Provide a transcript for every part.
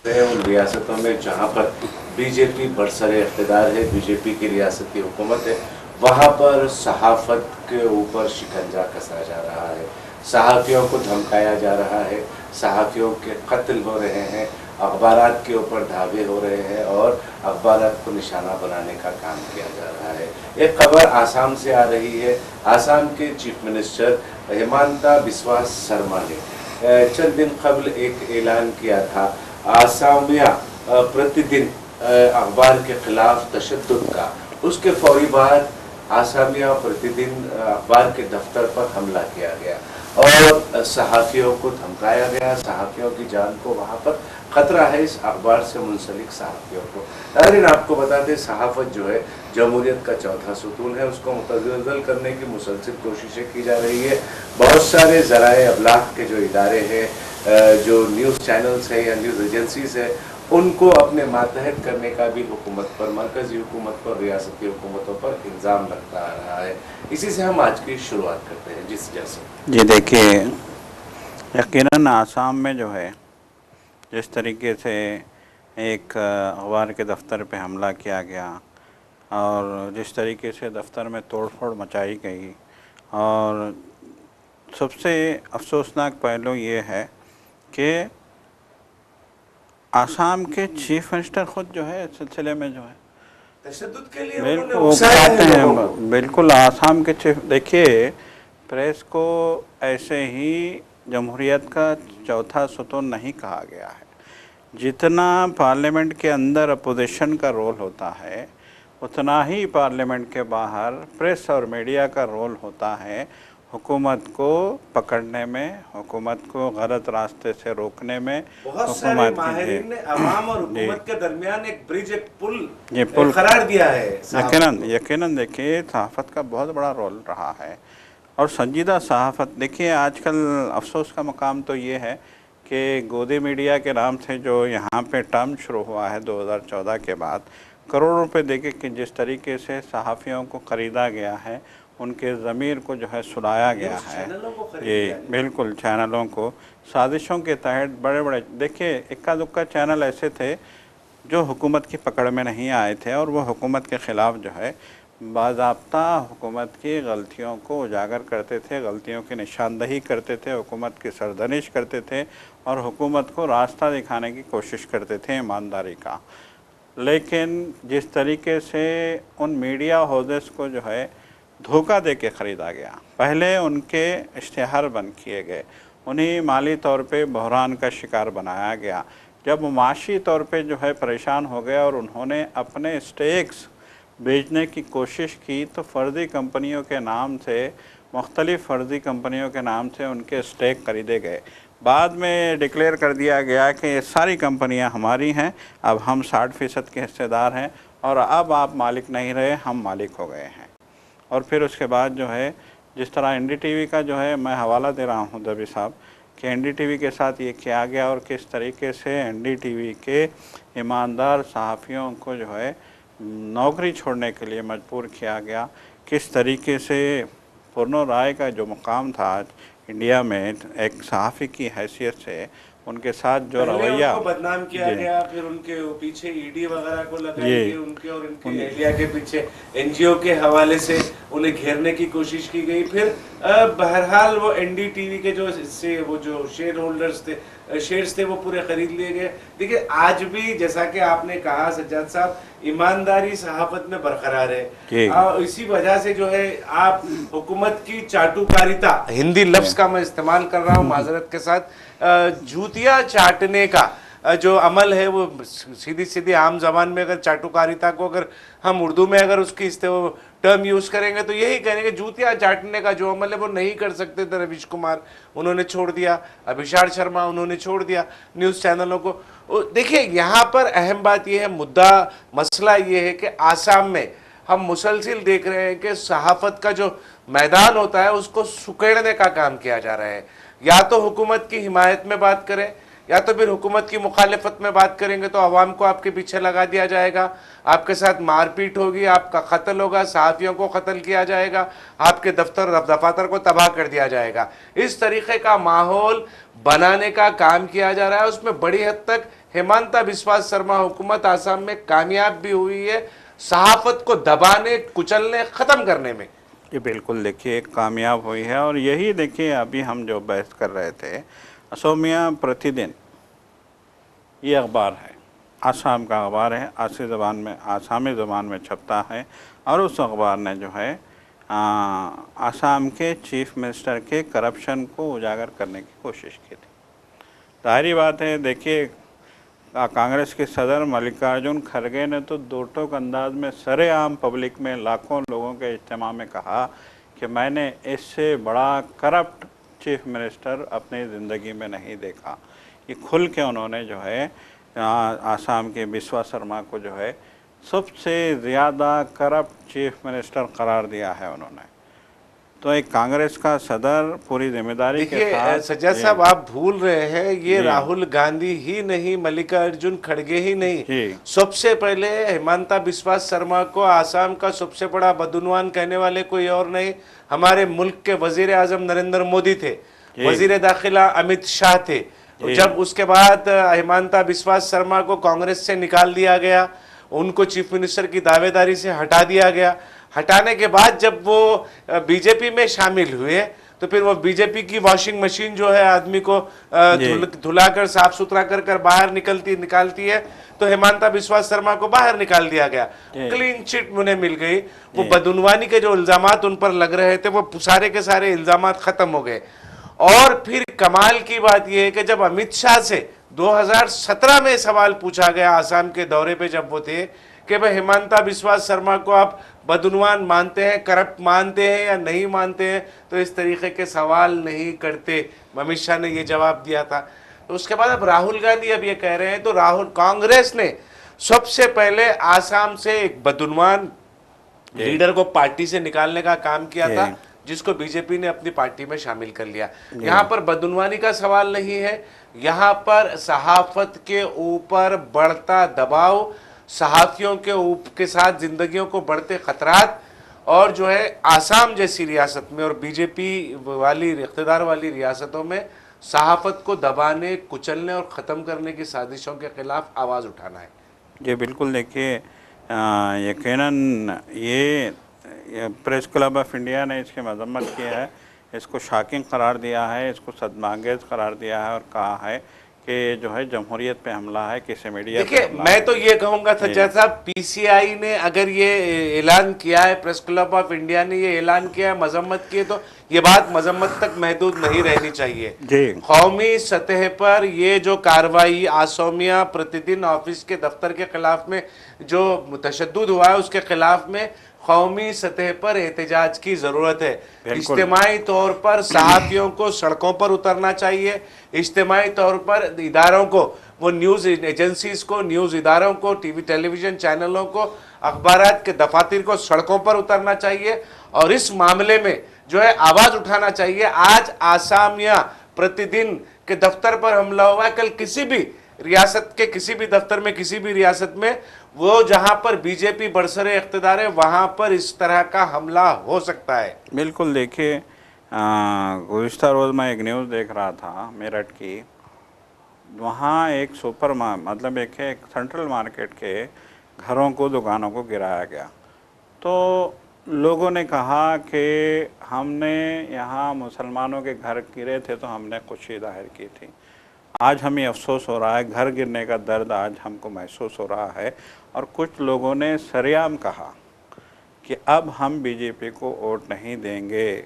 है उन रियासतों में जहाँ पर बीजेपी बरसरे इक़्तिदार है, बीजेपी की रियासती हुकूमत है, वहाँ पर सहाफ़त के ऊपर शिकंजा कसा जा रहा है, सहाफ़ियों को धमकाया जा रहा है, सहाफ़ियों के कत्ल हो रहे हैं, अखबारात के ऊपर धावे हो रहे हैं और अखबारात को निशाना बनाने का काम किया जा रहा है। एक खबर आसाम से आ रही है। आसाम के चीफ मिनिस्टर हिमांता बिस्वा शर्मा ने चंद दिन कबल एक ऐलान किया था, आसामिया प्रतिदिन अखबार के खिलाफ तशद्दुद का। उसके फौरी बाद आसामिया प्रतिदिन अखबार के दफ्तर पर हमला किया गया और सहाफ़ियों को धमकाया गया, सहाफ़ियों की जान को वहाँ पर ख़तरा है इस अखबार से मुंसलिक सहाफ़ियों को। नाज़रीन, आपको बता दें, सहाफ़त जो है जमहूरियत का चौथा सुतून है, उसको मुतज़्ज़ल करने की मुसलसल कोशिशें की जा रही है। बहुत सारे ज़राए अबलाग के जो इदारे हैं, जो न्यूज़ चैनल्स हैं या न्यूज़ एजेंसीज़ हैं, उनको अपने मातहत करने का भी हुकूमत पर, मरकज़ी हुकूमत पर, रियासती हुकूमतों पर इल्ज़ाम लगता आ रहा है। इसी से हम आज की शुरुआत करते हैं। जिस जैसे जी देखिए, यकीनन आसाम में जो है जिस तरीके से एक अखबार के दफ्तर पे हमला किया गया और जिस तरीके से दफ्तर में तोड़फोड़ मचाई गई, और सबसे अफसोसनाक पहलू ये है कि आसाम के चीफ मिनिस्टर खुद जो है इस सिलसिले में जो है तशद्दुद के लिए बिल्कुल उन्होंने वो उकसाया कहते है लोगों को। हैं, बिल्कुल आसाम के चीफ। देखिए, प्रेस को ऐसे ही जमहूरियत का चौथा सुतून नहीं कहा गया है। जितना पार्लियामेंट के अंदर अपोजिशन का रोल होता है, उतना ही पार्लियामेंट के बाहर प्रेस और मीडिया का रोल होता है, हुकूमत को पकड़ने में, हुकूमत को गलत रास्ते से रोकने में। बहुत सारे हुकूमत की माहिरीन ने अवाम और जी हुकूमत के दरमियान एक ब्रिज, एक पुल ये पुल करार दिया है सहाफ़त यकीनन को। यकीनन देखिए, सहाफ़त का बहुत बड़ा रोल रहा है और संजीदा सहाफ़त। देखिए, आजकल अफसोस का मकाम तो ये है कि गोदी मीडिया के नाम से जो यहाँ पे टर्म शुरू हुआ है 2014 के बाद, करोड़ों रुपए देके कि जिस तरीके से सहाफ़ियों को ख़रीदा गया है, उनके ज़मीर को जो है सुलाया गया है। चैनलों को खरीद जी लिया गया। बिल्कुल, चैनलों को साजिशों के तहत बड़े बड़े, देखिए इक्का दुक्का चैनल ऐसे थे जो हुकूमत की पकड़ में नहीं आए थे और वो हुकूमत के ख़िलाफ़ जो है बाज़ाब्ता हुकूमत की गलतियों को उजागर करते थे, गलतियों की निशानदही करते थे, हुकूमत की सरदनिश करते थे और हुकूमत को रास्ता दिखाने की कोशिश करते थे ईमानदारी का। लेकिन जिस तरीके से उन मीडिया हाउसेस को जो है धोखा दे के ख़रीदा गया, पहले उनके इश्तिहार बंद किए गए, उन्हें माली तौर पे बहरान का शिकार बनाया गया, जब माशी तौर पे जो है परेशान हो गए और उन्होंने अपने स्टेक्स बेचने की कोशिश की, तो फ़र्ज़ी कंपनियों के नाम से, मुख्तलिफ़ फ़र्ज़ी कंपनियों के नाम से उनके स्टेक खरीदे गए। बाद में डिक्लेयर कर दिया गया कि ये सारी कंपनियां हमारी हैं, अब हम 60% के हिस्सेदार हैं और अब आप मालिक नहीं रहे, हम मालिक हो गए हैं। और फिर उसके बाद जो है जिस तरह एनडीटीवी का जो है, मैं हवाला दे रहा हूँ दबी साहब, कि एनडीटीवी के साथ ये किया गया और किस तरीके से एनडीटीवी के ईमानदार सहाफ़ियों को जो है नौकरी छोड़ने के लिए मजबूर किया गया, किस तरीके से पूर्णो राय का जो मुकाम था आज इंडिया में एक सहाफ़ी की हैसियत से, उनके साथ जो पहले रवैया उनको बदनाम किया जी गया, फिर उनके पीछे ईडी वगैरह को लगाई जी गई, उनके और इनकी एहलिया के पीछे एनजीओ के हवाले से उन्हें घेरने की कोशिश की गई। फिर बहरहाल वो एनडीटीवी के जो से वो जो शेयर होल्डर्स थे, शेयर्स थे, वो पूरे खरीद लिए गए। देखिए, आज भी जैसा कि आपने कहा सज्जाद साहब, ईमानदारी सहाफ़त में बरकरार है। इसी वजह से जो है आप हुकूमत की चाटुकारिता, हिंदी लफ्ज़ का मैं इस्तेमाल कर रहा हूँ माजरत के साथ, जूतियाँ चाटने का जो अमल है, वो सीधी सीधी आम जबान में अगर चाटुकारिता को अगर हम उर्दू में अगर उसकी टर्म यूज़ करेंगे तो यही कहेंगे, जूतियाँ चाटने का जो अमल है वो नहीं कर सकते थे रवीश कुमार, उन्होंने छोड़ दिया, अभिषार शर्मा उन्होंने छोड़ दिया न्यूज़ चैनलों को। देखिए, यहाँ पर अहम बात यह है, मुद्दा मसला ये है कि आसाम में हम मुसलसिल देख रहे हैं कि सहाफ़त का जो मैदान होता है उसको सुकेड़ने का काम किया जा रहा है। या तो हुकूमत की हिमायत में बात करें, या तो फिर हुकूमत की मुखालिफत में बात करेंगे तो अवाम को आपके पीछे लगा दिया जाएगा, आपके साथ मारपीट होगी, आपका कत्ल होगा, सहाफ़ियों को कत्ल किया जाएगा, आपके दफातर को तबाह कर दिया जाएगा। इस तरीके का माहौल बनाने का काम किया जा रहा है। उसमें बड़ी हद तक हेमंता बिस्वा शर्मा हुकूमत आसाम में कामयाब भी हुई है सहाफत को दबाने, कुचलने, ख़त्म करने में। ये बिल्कुल देखिए कामयाब हुई है। और यही देखिए अभी हम जो बहस कर रहे थे, असमिया प्रतिदिन ये अखबार है, आसाम का अखबार है, आसामी ज़बान में छपता है। और उस अखबार ने जो है आसाम के चीफ मिनिस्टर के करप्शन को उजागर करने की कोशिश की थी। जाहिर बात है, देखिए कांग्रेस के सदर मल्लिकार्जुन खड़गे ने तो दो टोक अंदाज में सरेआम पब्लिक में लाखों लोगों के इज्तिमा में कहा कि मैंने इससे बड़ा करप्ट चीफ मिनिस्टर अपनी ज़िंदगी में नहीं देखा। ये खुल के उन्होंने जो है आसाम के बिस्वा शर्मा को जो है सबसे ज़्यादा करप्ट चीफ मिनिस्टर करार दिया है उन्होंने। तो एक कांग्रेस का सदर पूरी जिम्मेदारी के साथ। सज्जाद साहब, आप भूल रहे हैं, ये राहुल गांधी ही नहीं, मल्लिकार्जुन खड़गे ही नहीं, सबसे पहले हेमंता बिस्वा शर्मा को आसाम का सबसे बड़ा बदुनवान कहने वाले कोई और नहीं, हमारे मुल्क के वजीर आजम नरेंद्र मोदी थे, वजीर दाखिला अमित शाह थे। जब उसके बाद हेमंता बिस्वा शर्मा को कांग्रेस से निकाल दिया गया, उनको चीफ मिनिस्टर की दावेदारी से हटा दिया गया। हटाने के बाद जब वो बीजेपी में शामिल हुए तो फिर वो बीजेपी की वॉशिंग मशीन जो है आदमी को धुलाकर साफ सुथरा कर बाहर निकालती है, तो हेमंता बिस्वा शर्मा को बाहर निकाल दिया गया, क्लीन चिट उन्हें मिल गई। वो बदउनवानी के जो इल्जामात उन पर लग रहे थे वो सारे के सारे इल्जामात खत्म हो गए। और फिर कमाल की बात यह है कि जब अमित शाह से 2017 में सवाल पूछा गया आसाम के दौरे पे जब वो थे कि भाई हेमंता बिस्वा शर्मा को आप बदउनवान मानते हैं, करप्ट मानते हैं या नहीं मानते हैं, तो इस तरीके के सवाल नहीं करते, अमित शाह ने ये जवाब दिया था। तो उसके बाद अब राहुल गांधी अब ये कह रहे हैं, तो कांग्रेस ने सबसे पहले आसाम से एक बदउनवान लीडर को पार्टी से निकालने का काम किया था, जिसको बीजेपी ने अपनी पार्टी में शामिल कर लिया। यहाँ पर बदउनवानी का सवाल नहीं है, यहाँ पर सहाफत के ऊपर बढ़ता दबाव, सहाफियों के साथ जिंदगियों को बढ़ते खतरात, और जो है आसाम जैसी रियासत में और बीजेपी वाली इख्तिदार वाली रियासतों में सहाफत को दबाने, कुचलने और ख़त्म करने की साजिशों के खिलाफ आवाज़ उठाना है। ये बिल्कुल देखिए यकीनन ये प्रेस क्लब ऑफ इंडिया ने इसकी मजम्मत की है, इसको शॉकिंग करार दिया है, इसको सदमांगेज करार दिया है और कहा है कि जो है जमहूरियत पे हमला है, किसी मीडिया। देखिए, मैं तो ये कहूँगा सज्जाद साहब, पीसीआई ने अगर ये ऐलान किया है, प्रेस क्लब ऑफ इंडिया ने ये ऐलान किया है, मजम्मत की है, तो ये बात मजम्मत तक महदूद नहीं रहनी चाहिए। कौमी सतह पर ये जो कार्रवाई असमिया प्रतिदिन ऑफिस के दफ्तर के खिलाफ में जो तशद्दुद हुआ है, उसके खिलाफ में कौमी सतह पर एहतजाज की ज़रूरत है। इज्तिमाई तौर पर सहाफ़ियों को सड़कों पर उतरना चाहिए, इज्तिमाई तौर पर इदारों को, वो न्यूज़ एजेंसीज़ को, न्यूज़ इदारों को, टेलीविज़न चैनलों को, अखबारात के दफातर को सड़कों पर उतरना चाहिए और इस मामले में जो है आवाज़ उठाना चाहिए। आज आसामिया प्रतिदिन के दफ्तर पर हमला हुआ है, कल किसी भी रियासत के किसी भी दफ्तर में, किसी भी रियासत में, वो जहां पर बीजेपी बरसरे इख्तिदार है वहां पर इस तरह का हमला हो सकता है। बिल्कुल देखिए, गुज़िश्ता रोज़ मैं एक न्यूज़ देख रहा था मेरठ की, वहाँ एक मतलब एक सेंट्रल मार्केट के घरों को, दुकानों को गिराया गया। तो लोगों ने कहा कि हमने यहाँ मुसलमानों के घर गिरे थे तो हमने खुशी जाहिर की थी, आज हमें अफसोस हो रहा है, घर गिरने का दर्द आज हमको महसूस हो रहा है। और कुछ लोगों ने सरेआम कहा कि अब हम बीजेपी को वोट नहीं देंगे,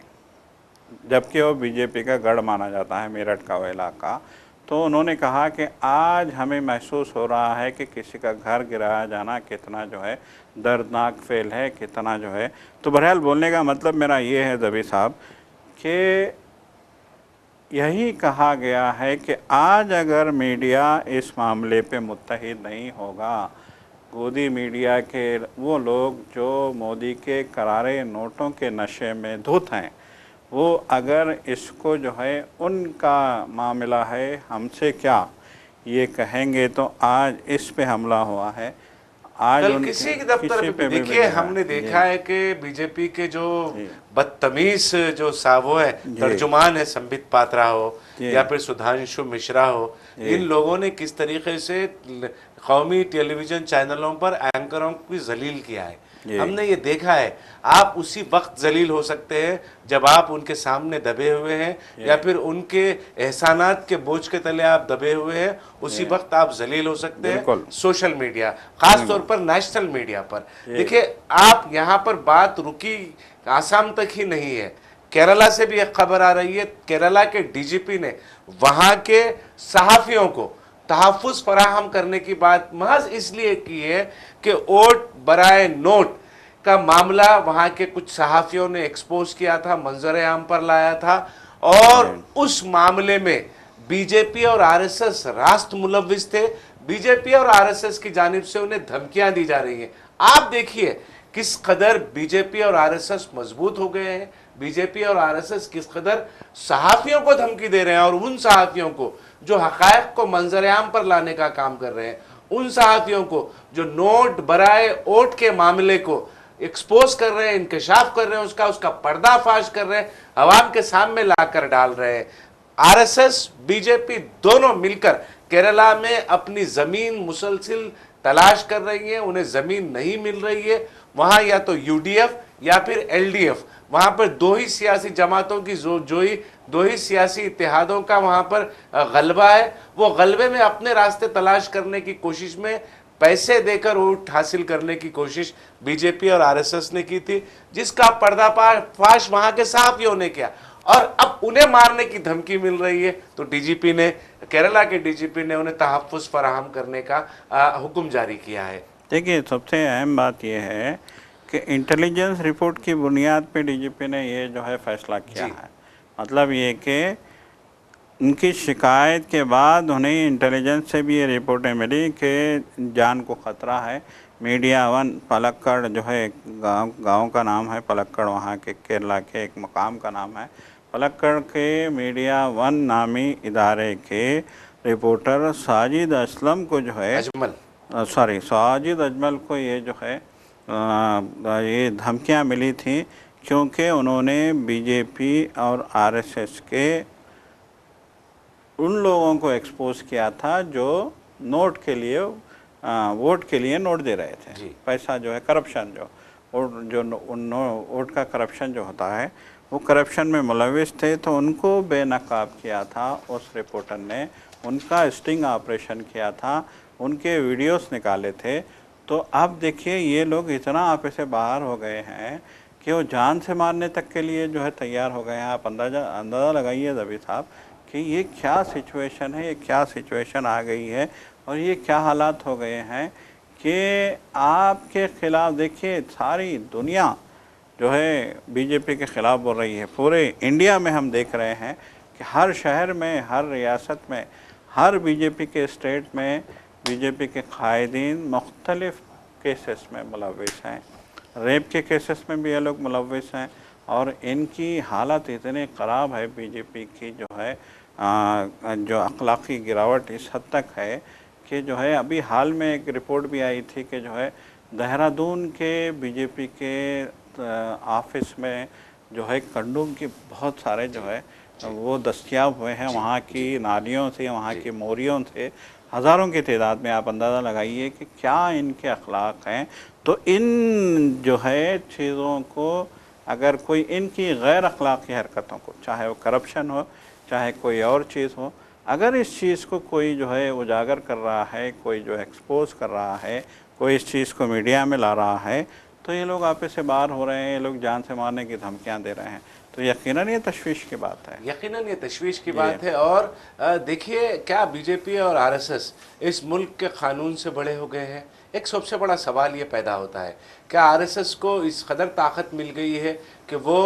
जबकि वो बीजेपी का गढ़ माना जाता है मेरठ का वो इलाका। तो उन्होंने कहा कि आज हमें महसूस हो रहा है कि किसी का घर गिराया जाना कितना जो है दर्दनाक फेल है, कितना जो है। तो बहरहाल बोलने का मतलब मेरा ये है ज़बी साहब कि यही कहा गया है कि आज अगर मीडिया इस मामले पे मुत्तहिद नहीं होगा, गोदी मीडिया के वो लोग जो मोदी के करारे नोटों के नशे में धुत हैं, वो अगर इसको जो है उनका मामला है, हमसे क्या, ये कहेंगे तो आज इस पे हमला हुआ है, आज कल उनके किसी के दफ्तर किसी पे पे भी देखिए, मिलेगा। हमने देखा है कि बीजेपी के जो जी बदतमीज जो वो है, जी तर्जुमान है, संबित पात्रा हो जी या फिर सुधांशु मिश्रा हो, जी इन लोगों ने किस तरीके से कौमी टेलीविजन चैनलों पर एंकरों की जलील किया है, जी हमने ये देखा है। आप उसी वक्त जलील हो सकते हैं जब आप उनके सामने दबे हुए हैं या जी फिर उनके एहसानात के बोझ के तले आप दबे हुए हैं, उसी जी वक्त आप जलील हो सकते हैं। बिल्कुल सोशल मीडिया, खास तौर बिल्कुल पर नेशनल मीडिया पर जी देखिए, आप यहाँ पर बात रुकी आसाम तक ही नहीं है, केरला से भी एक खबर आ रही है। केरला के डीजीपी ने वहां के सहाफियों को तहफ़्फ़ुज़ फराहम करने की बात महज इसलिए की है कि वोट बराए नोट का मामला वहां के कुछ सहाफियों ने एक्सपोज किया था, मंजर आम पर लाया था, और जी उस मामले में बीजेपी और आरएसएस रास्त मुलव्विस थे। बीजेपी और आरएसएस की जानिब से उन्हें धमकियां दी जा रही हैं। आप देखिए किस कदर बीजेपी और आरएसएस मजबूत हो गए हैं, बीजेपी और आरएसएस किस कदर सहाफियों को धमकी दे रहे हैं, और उन सहाफियों को जो हकायक को मंजर आम पर लाने का काम कर रहे हैं, उन सहाफियों को जो नोट बराए वोट के मामले को एक्सपोज कर रहे हैं, इंकशाफ कर रहे हैं, उसका पर्दाफाश कर रहे हैं, अवाम के सामने लाकर डाल रहे हैं। आरएसएस बीजेपी दोनों मिलकर केरला में अपनी जमीन मुसलसिल तलाश कर रही है, उन्हें जमीन नहीं मिल रही है। वहां या तो यूडीएफ या फिर एलडीएफ, वहां पर दो ही सियासी जमातों की दो ही सियासी इत्तेहादों का वहां पर गलबा है। वो गलबे में अपने रास्ते तलाश करने की कोशिश में पैसे देकर वोट हासिल करने की कोशिश बीजेपी और आरएसएस ने की थी, जिसका पर्दाफाश वहां के सहाफियों ने किया, और अब उन्हें मारने की धमकी मिल रही है। तो डीजीपी ने, केरला के डीजीपी ने उन्हें तहफ़्फ़ुज़ फराहम करने का हुक्म जारी किया है। देखिए, सबसे अहम बात यह है कि इंटेलिजेंस रिपोर्ट की बुनियाद पे डीजीपी ने ये जो है फैसला किया जी है। मतलब ये कि उनकी शिकायत के बाद उन्हें इंटेलिजेंस से भी ये रिपोर्टें मिली कि जान को ख़तरा है। मीडिया वन पलक्कड़ जो है, गांव का नाम है पलक्कड़, वहाँ के केरला के एक मकाम का नाम है पलक्कड़ के मीडिया वन नामी इदारे के रिपोर्टर साजिद असलम को जो है अजमल साजिद अजमल को ये जो है ये धमकियां मिली थी, क्योंकि उन्होंने बीजेपी और आरएसएस के उन लोगों को एक्सपोज किया था जो नोट के लिए वोट के लिए नोट दे रहे थे। पैसा जो है करप्शन, वोट का करप्शन जो होता है वो करप्शन में मुलविस थे, तो उनको बेनकाब किया था उस रिपोर्टर ने, उनका स्टिंग ऑपरेशन किया था, उनके वीडियोस निकाले थे। तो अब देखिए ये लोग इतना आपे से बाहर हो गए हैं कि वो जान से मारने तक के लिए जो है तैयार हो गए हैं। आप अंदाज़ा लगाइए रवि साहब कि ये क्या सिचुएशन है, ये क्या सिचुएशन आ गई है, और ये क्या हालात हो गए हैं कि आपके ख़िलाफ़ देखिए सारी दुनिया जो है बीजेपी के ख़िलाफ़ बोल रही है। पूरे इंडिया में हम देख रहे हैं कि हर शहर में, हर रियासत में, हर बीजेपी के स्टेट में बीजेपी के कायदीन मुख्तलिफ़ केसेस में मुलविस हैं। रेप के केसेस में भी ये लोग मुलविस हैं, और इनकी हालत इतनी ख़राब है बीजेपी की जो है जो अखलाक़ी गिरावट इस हद तक है कि जो है अभी हाल में एक रिपोर्ट भी आई थी कि जो है देहरादून के बीजेपी के ऑफिस में जो है कंडोम के बहुत सारे जो है वो दस्तयाब हुए हैं। वहाँ की नालियों से, वहाँ की मोरियों से हज़ारों की तादाद में, आप अंदाज़ा लगाइए कि क्या इनके अखलाक हैं। तो इन जो है चीज़ों को, अगर कोई इनकी गैर अखलाकी हरकतों को, चाहे वो करप्शन हो, चाहे कोई और चीज़ हो, अगर इस चीज़ को कोई जो है उजागर कर रहा है, कोई जो एक्सपोज कर रहा है, कोई इस चीज़ को मीडिया में ला रहा है, तो ये लोग आपस से बाहर हो रहे हैं, ये लोग जान से मारने की धमकियां दे रहे हैं। तो यकीनन ये तशवीश की बात है, यकीनन ये तशवीश की बात है। और देखिए, क्या बीजेपी और आरएसएस इस मुल्क के कानून से बड़े हो गए हैं? एक सबसे बड़ा सवाल ये पैदा होता है, क्या आरएसएस को इस कदर ताकत मिल गई है कि वो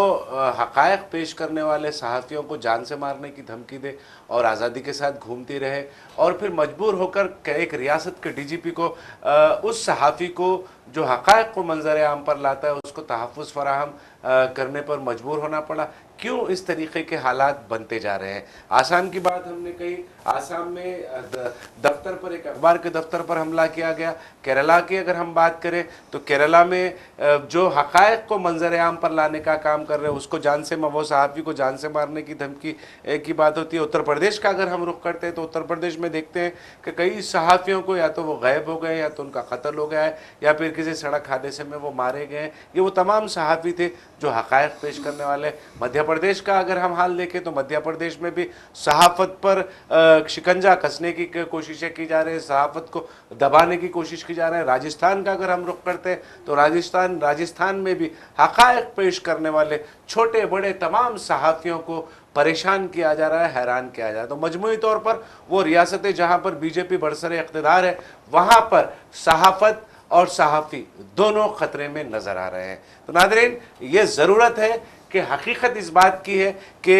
हक़ायक़ पेश करने वाले सहाफ़ियों को जान से मारने की धमकी दे और आज़ादी के साथ घूमती रहे, और फिर मजबूर होकर एक रियासत के डीजीपी को उस सहाफ़ी को जो हक़ायक़ को मंजर आम पर लाता है उसको तहफ़्फ़ुज़ फराहम करने पर मजबूर होना पड़ा? क्यों इस तरीके के हालात बनते जा रहे हैं। आसाम की बात हमने कही, आसाम में दफ्तर पर, एक अखबार के दफ्तर पर हमला किया गया। केरला की अगर हम बात करें तो केरला में जो हकायक को मंजर-ए-आम पर लाने का काम कर रहे हैं, उसको जान से, वो सहाफ़ी को जान से मारने की धमकी की बात होती है। उत्तर प्रदेश का अगर हम रुख करते हैं तो उत्तर प्रदेश में देखते हैं कि कई सहाफ़ियों को या तो वो गायब हो गए, या तो उनका कत्ल हो गया है, या फिर किसी सड़क हादसे में वो मारे गए हैं। ये वो तमाम सहाफ़ी थे जो हकायक पेश करने वाले। मध्य प्रदेश का अगर हम हाल देखें तो मध्य प्रदेश में भी सहाफ़त पर शिकंजा कसने की कोशिशें की जा रही है, सहाफ़त को दबाने की कोशिश की जा रही है। राजस्थान का अगर हम रुख करते हैं तो राजस्थान में भी हकायक पेश करने वाले छोटे बड़े तमाम सहाफ़ियों को परेशान किया जा रहा है, हैरान किया जा रहा है। तो मजमूई तौर पर वो रियासतें जहाँ पर बीजेपी बरसरे इक़्तिदार है, वहाँ पर सहाफ़त और सहाफ़ी दोनों ख़तरे में नज़र आ रहे हैं। तो नाज़रीन, ये ज़रूरत है कि हकीकत इस बात की है कि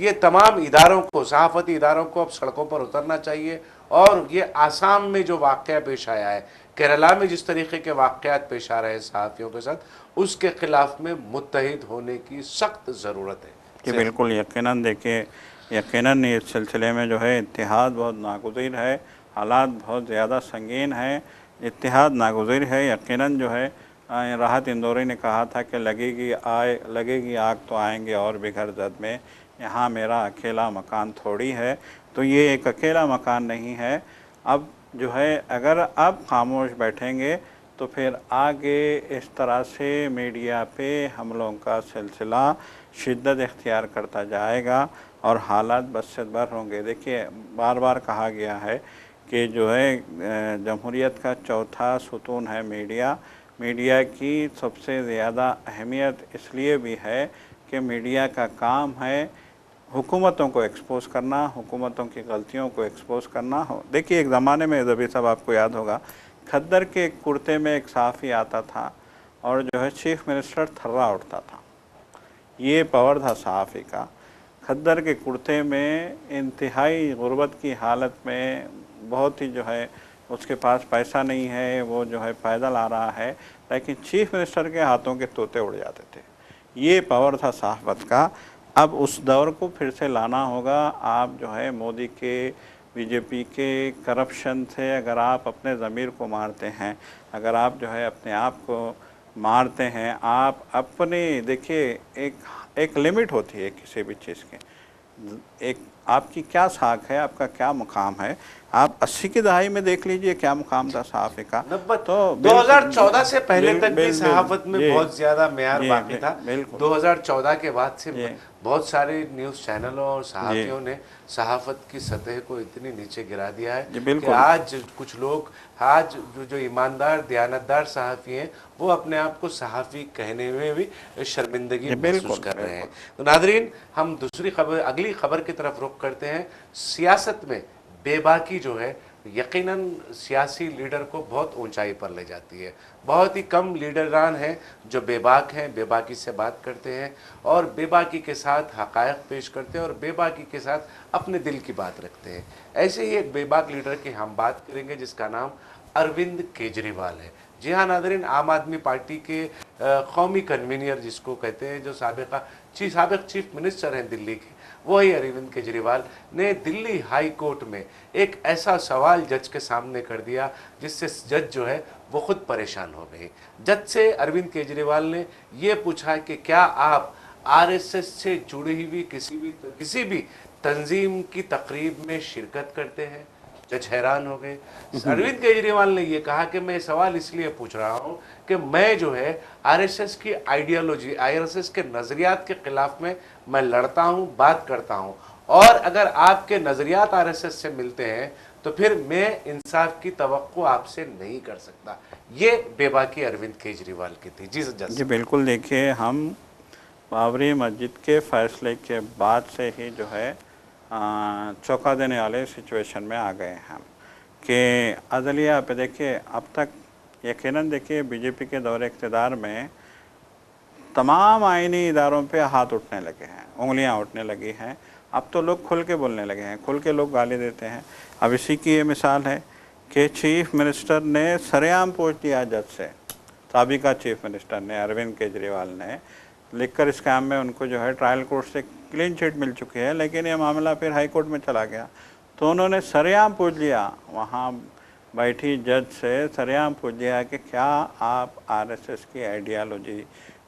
ये तमाम इदारों को, सहाफ़ती इदारों को अब सड़कों पर उतरना चाहिए। और ये आसाम में जो वाक़या पेश आया है, केरला में जिस तरीके के वाक़यात पेश आ रहे हैं सहाफ़ियों के साथ, उसके ख़िलाफ़ में मुत्तहिद होने की सख्त ज़रूरत है। कि बिल्कुल यकीनन, देखिए यकीनन इस सिलसिले में जो है इत्तेहाद बहुत नागुज़ीर है, हालात बहुत ज़्यादा संगीन है, इत्तेहाद नागुज़ीर है। यकीनन जो है राहत इंदौरी ने कहा था कि लगेगी आग तो आएंगे और भी घर जद में, यहाँ मेरा अकेला मकान थोड़ी है। तो ये एक अकेला मकान नहीं है। अब जो है अगर अब खामोश बैठेंगे तो फिर आगे इस तरह से मीडिया पे हमलों का सिलसिला शिद्दत इख्तियार करता जाएगा और हालात बद से बद होंगे। देखिए, बार बार कहा गया है कि जो है जमहूरियत का चौथा सुतून है मीडिया। मीडिया की सबसे ज़्यादा अहमियत इसलिए भी है कि मीडिया का काम है हुकूमतों को एक्सपोज़ करना, हुकूमतों की गलतियों को एक्सपोज़ करना हो। देखिए, एक ज़माने में ज़बीर साहब आपको याद होगा, खद्दर के कुर्ते में एक सहाफ़ी आता था और जो है चीफ मिनिस्टर थर्रा उठता था। ये पावर था सहाफ़ी का। खद्दर के कुर्ते में इंतहाई गुर्बत की हालत में, बहुत ही जो है उसके पास पैसा नहीं है, वो जो है पैदल आ रहा है, लेकिन चीफ मिनिस्टर के हाथों के तोते उड़ जाते थे। ये पावर था सहाफ़त का। अब उस दौर को फिर से लाना होगा। आप जो है मोदी के, बीजेपी के करप्शन से अगर आप अपने ज़मीर को मारते हैं, अगर आप जो है अपने आप को मारते हैं, आप अपने, देखिए एक लिमिट होती है किसी भी चीज़ की। एक आपकी क्या साख है, आपका क्या मुकाम है। आप 80 की दहाई में देख लीजिए क्या मुकाम था सहाफ़ी का। तो 2014 से पहले तक भी सहाफ़त में बहुत ज़्यादा मेयार बाकी था। 2014 के बाद से बहुत सारे न्यूज़ चैनलों और सहाफ़ियों ने सहाफ़त की सतह को इतनी नीचे गिरा दिया है कि आज कुछ लोग, आज जो ईमानदार दयानतदार सहाफ़ी हैं, वो अपने आप को सहाफ़ी कहने में भी शर्मिंदगी महसूस कर रहे हैं। तो नाज़रीन, हम दूसरी खबर, अगली खबर की तरफ रुख करते हैं। सियासत में बेबाकी जो है यकीनन सियासी लीडर को बहुत ऊंचाई पर ले जाती है। बहुत ही कम लीडरान हैं जो बेबाक हैं, बेबाकी से बात करते हैं और बेबाकी के साथ हकायक पेश करते हैं और बेबाकी के साथ अपने दिल की बात रखते हैं। ऐसे ही एक बेबाक लीडर की हम बात करेंगे जिसका नाम अरविंद केजरीवाल है। जी हाँ नाज़रीन, आम आदमी पार्टी के कौमी कन्वीनर जिसको कहते हैं, जो साबिक़ चीफ मिनिस्टर हैं दिल्ली के, वही अरविंद केजरीवाल ने दिल्ली हाई कोर्ट में एक ऐसा सवाल जज के सामने कर दिया जिससे जज जो है वो खुद परेशान हो गई। जज से अरविंद केजरीवाल ने ये पूछा कि क्या आप आरएसएस से जुड़ी हुई किसी भी तंजीम की तकरीब में शिरकत करते हैं? जज हैरान हो गए। अरविंद केजरीवाल ने यह कहा कि मैं सवाल इसलिए पूछ रहा हूं कि मैं जो है आरएसएस की आइडियोलॉजी, आरएसएस के नज़रियात के खिलाफ में मैं लड़ता हूं, बात करता हूं, और अगर आपके नज़रियात आरएसएस से मिलते हैं तो फिर मैं इंसाफ की तवक्को आपसे नहीं कर सकता। ये बेबाकी अरविंद केजरीवाल की थी। जी जज। जी बिल्कुल, देखिए हम बाबरी मस्जिद के फैसले के बाद से ही जो है चौंका देने वाले सिचुएशन में आ गए हैं कि अदलिया पे देखिए, अब तक यकीनन देखिए बीजेपी के दौरे इक़्तिदार में तमाम आईनी इदारों पे हाथ उठने लगे हैं, उंगलियां उठने लगी हैं। अब तो लोग खुल के बोलने लगे हैं, खुल के लोग गाली देते हैं। अब इसी की ये मिसाल है कि चीफ मिनिस्टर ने सरेआम पूछ दिया जज से, साबिका चीफ मिनिस्टर ने, अरविंद केजरीवाल ने लिकर स्कैम में उनको जो है ट्रायल कोर्ट से क्लीन चिट मिल चुकी है, लेकिन ये मामला फिर हाई कोर्ट में चला गया। तो उन्होंने सरेआम पूछ लिया, वहाँ बैठी जज से सरेआम पूछ लिया कि क्या आप आरएसएस की आइडियालॉजी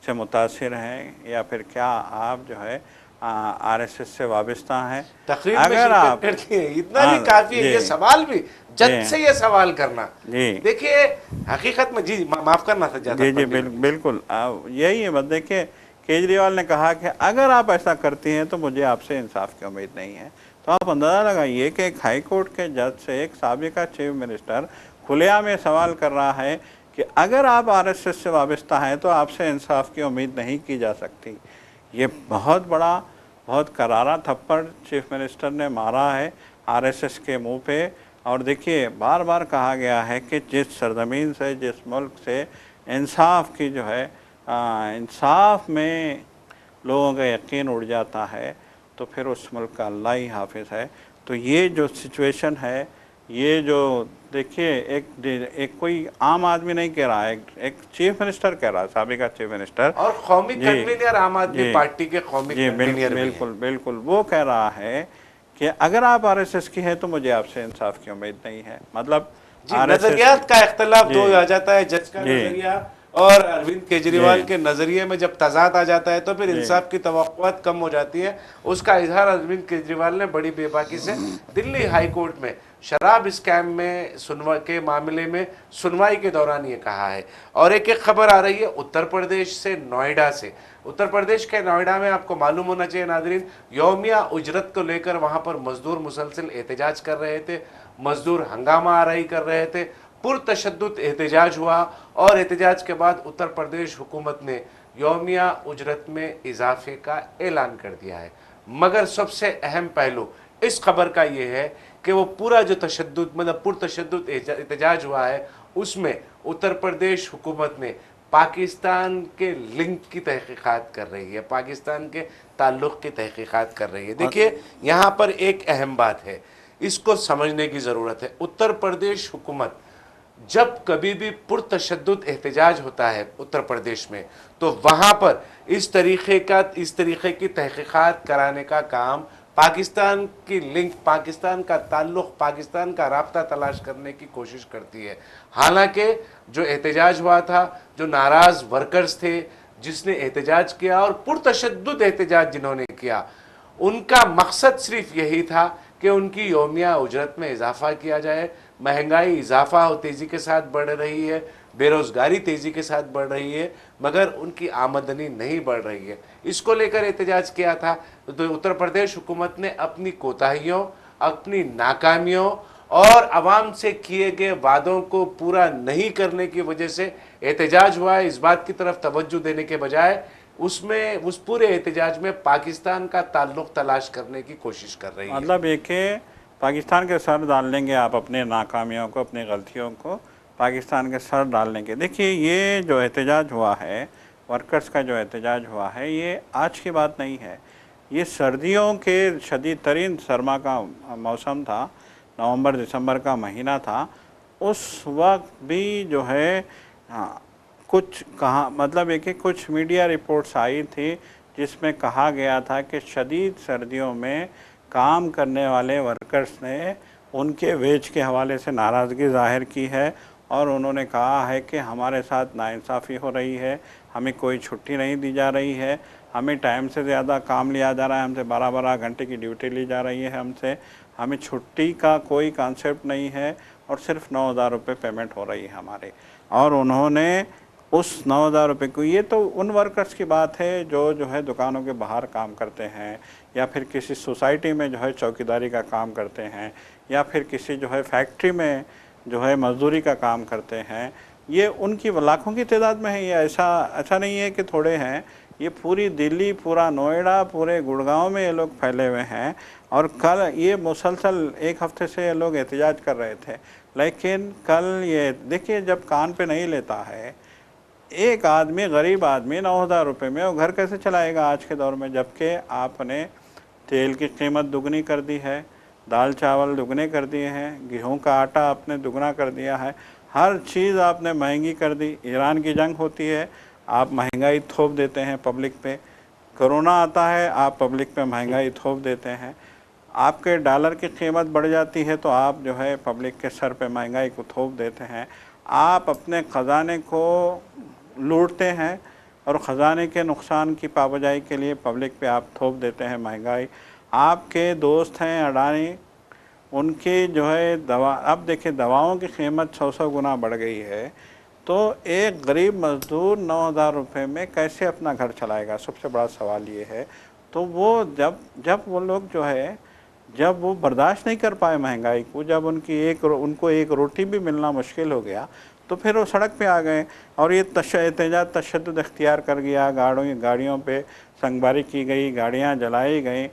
से मुतासिर हैं या फिर क्या आप जो है आरएसएस से वाबस्ता हैं। तकरीर में अगर शिरकत आप करती हैं, इतना भी काफी है। ये सवाल भी जज से ये सवाल करना, देखिए हकीकत में जी माफ करना सज्जाद। जी बिल्कुल यही है। बस देखिए केजरीवाल ने कहा कि अगर आप ऐसा करती हैं तो मुझे आपसे इंसाफ की उम्मीद नहीं है। तो आप अंदाज़ा लगाइए कि एक हाई कोर्ट के जज से एक साबिका चीफ मिनिस्टर खुलेआम में सवाल कर रहा है कि अगर आप आरएसएस से वाबस्ता हैं तो आपसे इंसाफ की उम्मीद नहीं की जा सकती। ये बहुत बड़ा, बहुत करारा थप्पड़ चीफ मिनिस्टर ने मारा है आरएसएस के मुंह पे। और देखिए बार बार कहा गया है कि जिस सरजमीन से, जिस मुल्क से इंसाफ की जो है इंसाफ में लोगों का यकीन उड़ जाता है तो फिर उस मुल्क का अल्लाह ही हाफिज़ है। तो ये जो सिचुएशन है, ये जो देखिए एक कोई आम आदमी नहीं कह रहा है, एक चीफ मिनिस्टर कह रहा है, साबिका चीफ मिनिस्टर और कौमी कन्वीनर आम आदमी पार्टी के कौमी कन्वीनर बिल्कुल वो कह रहा है कि अगर आप आरएसएस की है तो मुझे आपसे इंसाफ की उम्मीद नहीं है। मतलब नजरियात का इख्तलाफ तो आ जाता है, जज का नजरिया और अरविंद केजरीवाल के नजरिए में जब तजाद आ जाता है तो फिर इंसाफ की तवक्कुआत कम हो जाती है। उसका इजहार अरविंद केजरीवाल ने बड़ी बेबाकी से दिल्ली हाई कोर्ट में शराब स्कैम में के मामले में सुनवाई के दौरान ये कहा है। और एक खबर आ रही है उत्तर प्रदेश से, नोएडा से। उत्तर प्रदेश के नोएडा में आपको मालूम होना चाहिए नाज़रीन, यौमिया उजरत को लेकर वहां पर मजदूर मुसलसल एहतजाज कर रहे थे, मजदूर हंगामा आराई कर रहे थे, पुरतशद्दुद एहतजाज हुआ और एहतजाज के बाद उत्तर प्रदेश हुकूमत ने यौमिया उजरत में इजाफे का ऐलान कर दिया है। मगर सबसे अहम पहलू इस खबर का ये है कि वो पूरा जो तशद्दुद मतलब पुरतशद्दुद एहतजाज हुआ है उसमें उत्तर प्रदेश हुकूमत ने पाकिस्तान के लिंक की तहकीकात कर रही है, पाकिस्तान के ताल्लुक़ की तहकीकात कर रही है। देखिए यहाँ पर एक अहम बात है, इसको समझने की ज़रूरत है। उत्तर प्रदेश हुकूमत जब कभी भी पुरतशद्दुद एहतजाज होता है उत्तर प्रदेश में तो वहाँ पर इस तरीक़े की तहकीकात कराने का काम, पाकिस्तान की लिंक, पाकिस्तान का ताल्लुक़, पाकिस्तान का राब्ता तलाश करने की कोशिश करती है। हालांकि जो एहतजाज हुआ था, जो नाराज़ वर्कर्स थे जिसने एहतजाज किया और पुरतशद्दुद एहतजाज जिन्होंने किया, उनका मकसद सिर्फ यही था कि उनकी यौमिया उजरत में इजाफा किया जाए। महंगाई इजाफा तेज़ी के साथ बढ़ रही है, बेरोज़गारी तेज़ी के साथ बढ़ रही है, मगर उनकी आमदनी नहीं बढ़ रही है। इसको लेकर एहतजाज किया था। तो उत्तर प्रदेश हुकूमत ने अपनी कोताहियों, अपनी नाकामियों और आवाम से किए गए वादों को पूरा नहीं करने की वजह से एहतजाज हुआ है। इस बात की तरफ तवज्जो देने के बजाय उसमें उस पूरे एहतजाज में पाकिस्तान का ताल्लुक़ तलाश करने की कोशिश कर रही है। मतलब एक पाकिस्तान के सर डाल लेंगे आप अपने नाकामियों को, अपनी गलतियों को पाकिस्तान के सर डाल लेंगे। देखिए ये जो एहतजाज हुआ है, वर्कर्स का जो एहतजाज हुआ है, ये आज की बात नहीं है। ये सर्दियों के शदीद तरीन सरमा का मौसम था, नवंबर दिसंबर का महीना था। उस वक्त भी जो है कुछ कहा मतलब एक कुछ मीडिया रिपोर्ट्स आई थी जिसमें कहा गया था कि शदीद सर्दियों में काम करने वाले वर्कर्स ने उनके वेज के हवाले से नाराज़गी ज़ाहिर की है और उन्होंने कहा है कि हमारे साथ नाइंसाफ़ी हो रही है, हमें कोई छुट्टी नहीं दी जा रही है, हमें टाइम से ज़्यादा काम लिया जा रहा है, हमसे 12-12 घंटे की ड्यूटी ली जा रही है, हमें छुट्टी का कोई कॉन्सेप्ट नहीं है और सिर्फ 9,000 रुपये पेमेंट हो रही है हमारे। और उन्होंने उस 9,000 रुपये को, ये तो उन वर्कर्स की बात है जो है दुकानों के बाहर काम करते हैं या फिर किसी सोसाइटी में जो है चौकीदारी का काम करते हैं या फिर किसी जो है फैक्ट्री में जो है मजदूरी का काम करते हैं। ये उनकी लाखों की तादाद में है। ये ऐसा नहीं है कि थोड़े हैं, ये पूरी दिल्ली, पूरा नोएडा, पूरे गुड़गांव में ये लोग फैले हुए हैं। और कल ये मुसलसल एक हफ्ते से ये लोग एहतजाज कर रहे थे, लेकिन कल ये देखिए जब कान पे नहीं लेता है एक आदमी, गरीब आदमी 9,000 रुपये में वो घर कैसे चलाएगा आज के दौर में, जबकि आपने तेल की कीमत दुगनी कर दी है, दाल चावल दुगने कर दिए हैं, गेहूं का आटा आपने दुगना कर दिया है, हर चीज़ आपने महंगी कर दी। ईरान की जंग होती है, आप महंगाई थोप देते हैं पब्लिक पे। कोरोना आता है, आप पब्लिक पे महंगाई थोप देते हैं। आपके डॉलर की कीमत बढ़ जाती है तो आप जो है पब्लिक के सर पे महंगाई को थोप देते हैं। आप अपने ख़जाने को लूटते हैं और ख़जाने के नुकसान की पाबजाई के लिए पब्लिक पे आप थोप देते हैं महंगाई। आपके दोस्त हैं अडानी, उनकी जो है दवा, अब देखिए दवाओं की कीमत 100 गुना बढ़ गई है, तो एक गरीब मज़दूर 9,000 रुपये में कैसे अपना घर चलाएगा? सबसे बड़ा सवाल ये है। तो वो जब जब वो लोग जो है, जब वो बर्दाश्त नहीं कर पाए महंगाई को, जब उनको एक रोटी भी मिलना मुश्किल हो गया, तो फिर वो सड़क पे आ गए और ये एहतजाज तशद्दुद इख्तियार कर गया। गाड़ियों पे संगबारी की गई, गाड़ियाँ जलाई गई।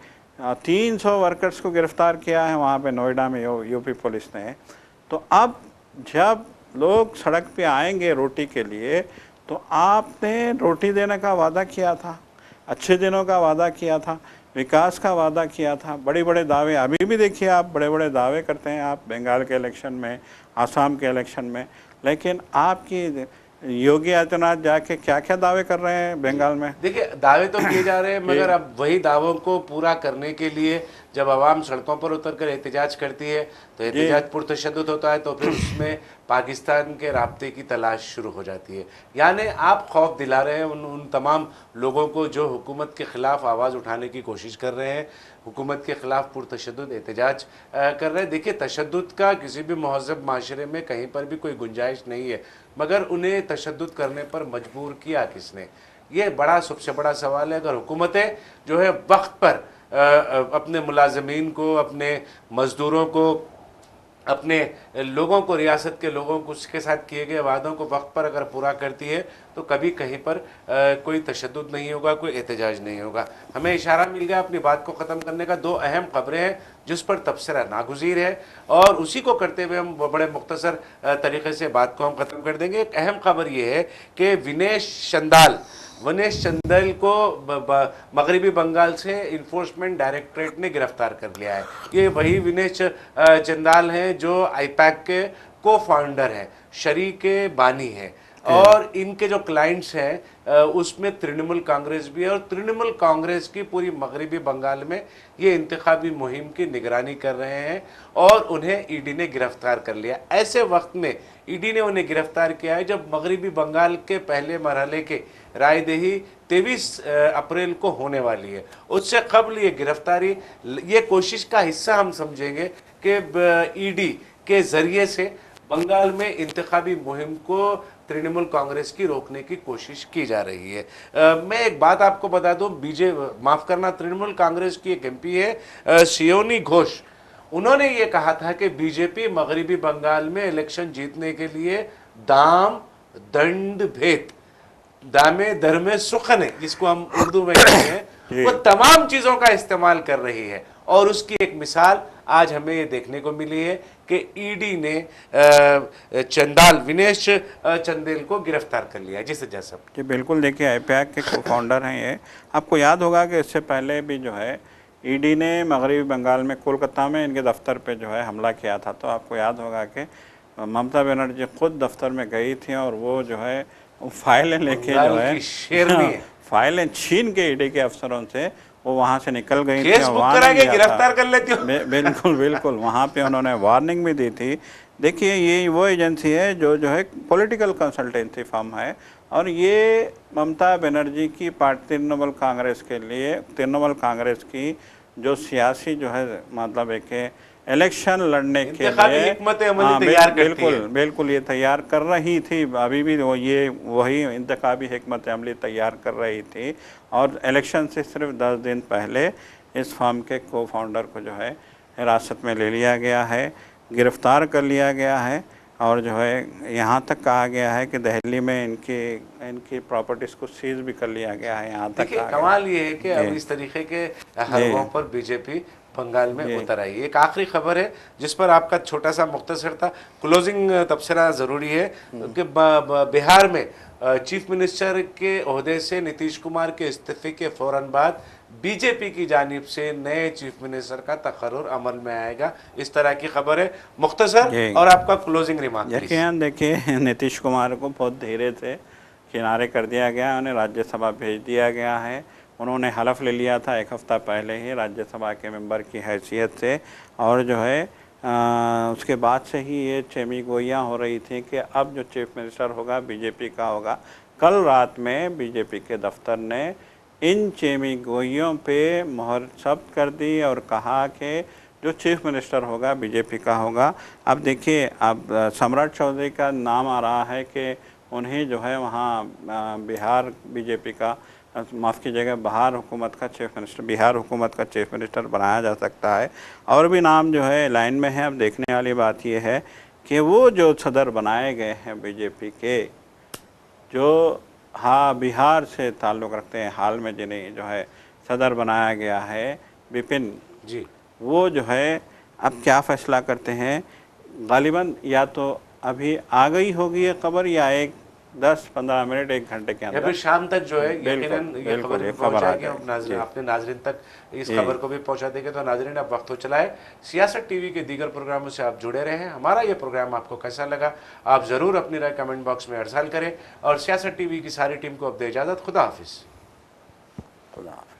300 वर्कर्स को गिरफ़्तार किया है वहाँ पे नोएडा में यूपी पुलिस ने। तो अब जब लोग सड़क पे आएंगे रोटी के लिए, तो आपने रोटी देने का वादा किया था, अच्छे दिनों का वादा किया था, विकास का वादा किया था, बड़े बड़े दावे। अभी भी देखिए आप बड़े बड़े दावे करते हैं, आप बंगाल के इलेक्शन में, आसाम के इलेक्शन में, लेकिन आपकी योगी आदित्यनाथ जाके क्या क्या दावे कर रहे हैं बंगाल में? देखिए दावे तो किए जा रहे हैं, मगर अब वही दावों को पूरा करने के लिए जब आवाम सड़कों पर उतरकर एहतजाज करती है तो एहतजाज पुरतशद्दुद होता है, तो फिर उसमें पाकिस्तान के राब्ते की तलाश शुरू हो जाती है। यानी आप खौफ दिला रहे हैं उन तमाम लोगों को जो हुकूमत के ख़िलाफ़ आवाज़ उठाने की कोशिश कर रहे हैं, हुकूमत के ख़िलाफ़ पुरतशद्दुद एहतजाज कर रहे हैं। देखिए तशद्दुद का किसी भी महज़ब माशरे में कहीं पर भी कोई गुंजाइश नहीं है, मगर उन्हें तशद्दुद करने पर मजबूर किया किसने? ये बड़ा सबसे बड़ा सवाल है। अगर हुकूमतें जो है वक्त पर अपने मुलाजमीन को, अपने मज़दूरों को, अपने लोगों को, रियासत के लोगों को उसके साथ किए गए वादों को वक्त पर अगर पूरा करती है तो कभी कहीं पर कोई तशद्दुद नहीं होगा, कोई एहतजाज नहीं होगा। हमें इशारा मिल गया अपनी बात को ख़त्म करने का। दो अहम खबरें हैं जिस पर तबसरा नागुज़ीर है और उसी को करते हुए हम बड़े मुख्तसर तरीके से बात को हम ख़त्म कर देंगे। एक अहम खबर ये है कि विनेश चंदल को मगरबी बंगाल से इन्फोर्समेंट डायरेक्टरेट ने गिरफ्तार कर लिया है। ये वही विनेश चंदाल हैं जो आईपैक के को फाउंडर हैं, शरीक बानी हैं, और इनके जो क्लाइंट्स हैं उसमें तृणमूल कांग्रेस भी है, और तृणमूल कांग्रेस की पूरी मगरबी बंगाल में ये इंतखाबी मुहिम की निगरानी कर रहे हैं और उन्हें ईडी ने गिरफ्तार कर लिया। ऐसे वक्त में ईडी ने उन्हें गिरफ्तार किया है जब मगरबी बंगाल के पहले मरहले के रायदही 23 अप्रैल को होने वाली है। उससे कबल ये गिरफ्तारी, ये कोशिश का हिस्सा हम समझेंगे कि ईडी के ज़रिए से बंगाल में इंतखाबी मुहिम को तृणमूल कांग्रेस की रोकने की कोशिश की जा रही है। मैं एक बात आपको बता दूं, तृणमूल कांग्रेस की एक एमपी है शियोनी घोष, उन्होंने ये कहा था कि बीजेपी मगरबी बंगाल में इलेक्शन जीतने के लिए दाम दंड भेद, दामे दरमे सुखने जिसको हम उर्दू में कहते हैं, वो तमाम चीज़ों का इस्तेमाल कर रही है। और उसकी एक मिसाल आज हमें ये देखने को मिली है कि ईडी ने विनेश चंदेल को गिरफ्तार कर लिया है। जिस वजह से जी बिल्कुल, देखिए आईपैक के को फाउंडर हैं ये। आपको याद होगा कि इससे पहले भी जो है ईडी ने मगरबी बंगाल में कोलकाता में इनके दफ्तर पे जो है हमला किया था। तो आपको याद होगा कि ममता बनर्जी खुद दफ्तर में गई थी और वो जो है फाइलें लेके जो है फाइलें छीन के ईडी के अफसरों से वो वहाँ से निकल गई थी, गिरफ्तार कर लेती हो। बिल्कुल बिल्कुल, वहाँ पे उन्होंने वार्निंग भी दी थी। देखिए ये वो एजेंसी है जो है पॉलिटिकल कंसल्टेंसी फर्म है, और ये ममता बनर्जी की पार्टी तृणमूल कांग्रेस की जो सियासी जो है मतलब एक इलेक्शन लड़ने के लिए बिल्कुल ये तैयार कर रही थी। अभी भी ये वही इंतखाबी हिकमत अमली तैयार कर रही थी, और इलेक्शन से सिर्फ 10 दिन पहले इस फर्म के को फाउंडर को जो है हिरासत में ले लिया गया है, गिरफ्तार कर लिया गया है, और जो है यहाँ तक कहा गया है कि दिल्ली में इनकी प्रॉपर्टीज़ को सीज भी कर लिया गया है। यहाँ तक कमाल ये है कि अब इस तरीके के हलकों पर बीजेपी बंगाल में उतर आई। एक आखिरी खबर है जिस पर आपका छोटा सा मुख्तसर था क्लोजिंग तबसरा ज़रूरी है कि बिहार में चीफ मिनिस्टर के ओहदे से नीतीश कुमार के इस्तीफे के फ़ौरन बाद बीजेपी की जानिब से नए चीफ मिनिस्टर का तकर्रुर अमल में आएगा। इस तरह की खबर है। मुख्तसर और आपका क्लोजिंग रिमार्क। देखिए नीतीश कुमार को बहुत धीरे से किनारे कर दिया गया, उन्हें राज्यसभा भेज दिया गया है। उन्होंने हलफ ले लिया था एक हफ़्ता पहले ही राज्यसभा के मेंबर की हैसियत से, और जो है उसके बाद से ही ये चेमीगोइयाँ हो रही थी कि अब जो चीफ मिनिस्टर होगा बीजेपी का होगा। कल रात में बीजेपी के दफ्तर ने इन चेमीगोइयों पे मोहर जब्त कर दी और कहा कि जो चीफ मिनिस्टर होगा बीजेपी का होगा। अब देखिए, अब सम्राट चौधरी का नाम आ रहा है कि उन्हें जो है वहाँ बिहार बीजेपी का, माफ़ कीजिएगा, बिहार हुकूमत का चीफ मिनिस्टर बनाया जा सकता है। और भी नाम जो है लाइन में है। अब देखने वाली बात यह है कि वो जो सदर बनाए गए हैं बीजेपी के, जो बिहार से ताल्लुक़ रखते हैं, हाल में जिन्हें जो है सदर बनाया गया है विपिन जी, वो जो है अब क्या फ़ैसला करते हैं। गालिबन या तो अभी आ गई होगी ये खबर, या 10-15 मिनट 1 घंटे के या अंदर, फिर शाम तक जो है यकीनन ये बिल्कुल खबर भी ये पहुंच खबर आ जाएगी। हम जाएगी। जी। अपने नाजरीन तक इस जी। खबर को भी पहुंचा देंगे। तो नाजरीन, अब वक्त हो चला है सियासत टीवी के दीगर प्रोग्रामों से आप जुड़े रहें। हमारा ये प्रोग्राम आपको कैसा लगा, आप ज़रूर अपनी राय कमेंट बॉक्स में अर्साल करें। और सियासत टीवी की सारी टीम को अब दे इजाज़त। खुदा हाफिज़। खुदा हाफ़िज़।